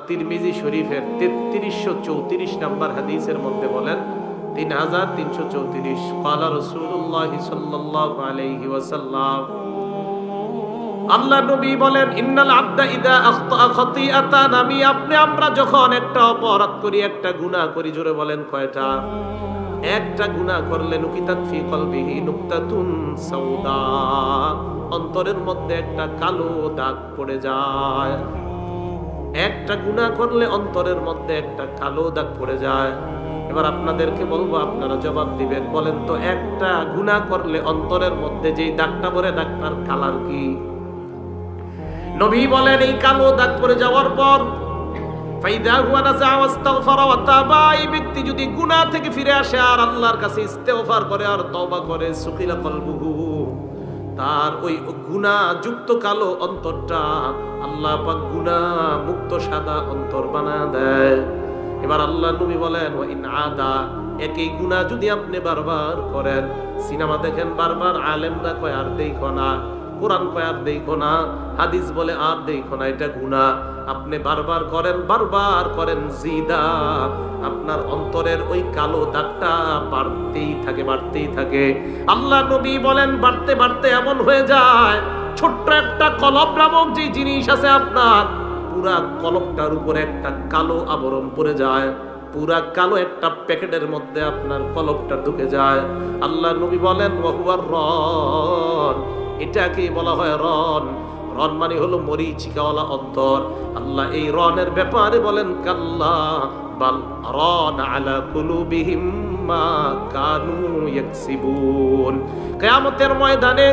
তিরমিজি শরীফের 3334 নম্বর হাদিসের মধ্যে বলেন 3334 ক্বালা রাসূলুল্লাহ সাল্লাল্লাহু আলাইহি ওয়াসাল্লাম, আল্লাহ নবী বলেন, ইন্নাল আবদা ইদা আখতা খাতিআতান, আমরা যখন একটা অপরাধ করি, একটা গুনাহ করি, জোরে বলেন কয়টা? একটা গুনাহ করলে নুকিতাত ফি কলবিহি নুকতাতুন সাউদা, অন্তরের মধ্যে একটা কালো দাগ পড়ে যায়। একটা গুনাহ করলে অন্তরের মধ্যে একটা কালো দাগ পড়ে যায়। এবার আপনাদেরকে বলবো, আপনারা জবাব দিবেন, বলেন তো একটা গুনাহ করলে অন্তরের মধ্যে যেই দাগটা পড়ে, দাগটার কালার কি? নবী বলেন, এই কালো দাগ পড়ে যাওয়ার পর ফাইদা হুয়া নাযা ওয়াস্তাগফারা ওয়া তাবা, এই ব্যক্তি যদি গুনাহ থেকে ফিরে আসে আর আল্লাহর কাছে ইস্তেগফার করে আর তওবা করে, সুকিলা কলবুহু, তার ওই গুনাহ যুক্ত কালো অন্তরটা আল্লাহ পাক গুনাহ মুক্ত সাদা অন্তর বানায় দেয়। এবার আল্লাহ নবী বলেন, ওয়া ইন আদা, একই গুনাহ যদি আপনি বারবার করেন, সিনেমা দেখেন বারবার, আলেমরা কয় আর দেখো না, কোরআন কয় আর দেখো না, হাদিস বলে আর দেখো না, এটা গুনাহ আপনি বারবার করেন, জিদা, আপনার অন্তরের ওই কালো দাগটা বাড়তেই থাকে। আল্লাহ নবী বলেন, বাড়তে বাড়তে এমন হয়ে যায়, ছোট্ট একটা কলব নামক যে জিনিস আছে, আপনার পুরা কলবটার উপরে একটা কালো আবরণ পড়ে যায়, পুরা কালো একটা প্যাকেটের মধ্যে আপনার কলবটা ঢুকে যায়। আল্লাহ নবী বলেন, ওয়া হুয়ার রন, এটাকে বলা হয় রন। রন মানে হলো মরিচিকাওয়ালা অন্তর। আল্লাহ এই রনের ব্যাপারে বলেন, কাল্লা বাল রান আলা কুলুবিহিম মা কানু ইয়াকসিবুন, কিয়ামতের ময়দানে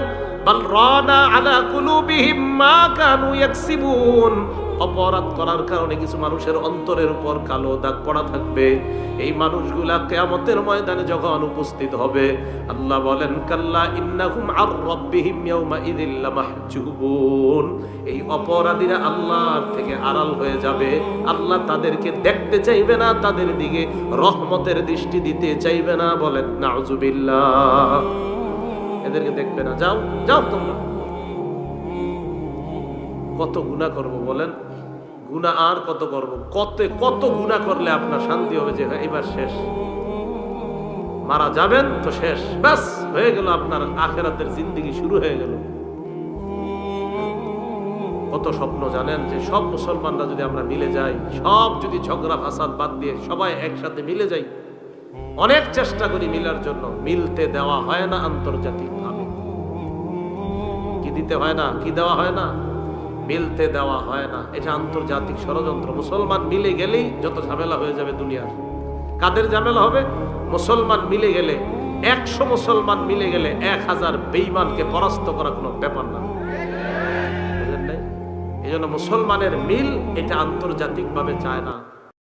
বাল রানা আলা কুলুবিহিম মা কানু ইয়াকসিবুন, অপরাধ করার কারণে কিছু মানুষের অন্তরের উপর কালো দাগ পড়া থাকবে। এই মানুষগুলা কিয়ামতের ময়দানে যখন উপস্থিত হবে, আল্লাহ বলেন, কাল্লা ইন্নাহুম আর রাব্বিহিম ইয়াউমা ইযিল লামাহজুবুন, এই অপরাধীরা আল্লাহর থেকে আড়াল হয়ে যাবে। আল্লাহ তাদেরকে দেখতে চাইবে না, তাদের দিকে রহমতের দৃষ্টি দিতে চাইবে না। বলেন নাউজুবিল্লাহ, এদেরকে দেখবে না। যাও যাও, তোমরা কত গুনাহ করব বলেন, গুনাহ আর কত করব, কত গুনাহ করলে আপনার শান্তি হবে যে এবার শেষ, মারা যাবেন তো শেষ, বাস হয়ে গেল, আপনার আখিরাতের জিন্দেগি শুরু হয়ে গেল। কত স্বপ্ন জানেন, যে সব মুসলমানরা যদি আমরা মিলে যাই, সব যদি ঝগড়া ফাসাদ বাদ দিয়ে সবাই একসাথে মিলে যাই, অনেক চেষ্টা করি মিলার জন্য, মিলতে দেওয়া হয় না আন্তর্জাতিক ভাবে। কি দিতে হয় না, কি দেওয়া হয় না, মিলতে দেওয়া হয় না। এটা আন্তর্জাতিক ষড়যন্ত্র। মুসলমান মিলে গেলেই যত ঝামেলা হয়ে যাবে দুনিয়ার। কাদের ঝামেলা হবে? মুসলমান মিলে গেলে, 100 মুসলমান মিলে গেলে 1000 বেঈমানকে পরাস্ত করা কোনো ব্যাপার না। বুঝলেন নাই? এই জন্য মুসলমানের মিল এটা আন্তর্জাতিক ভাবে চায় না।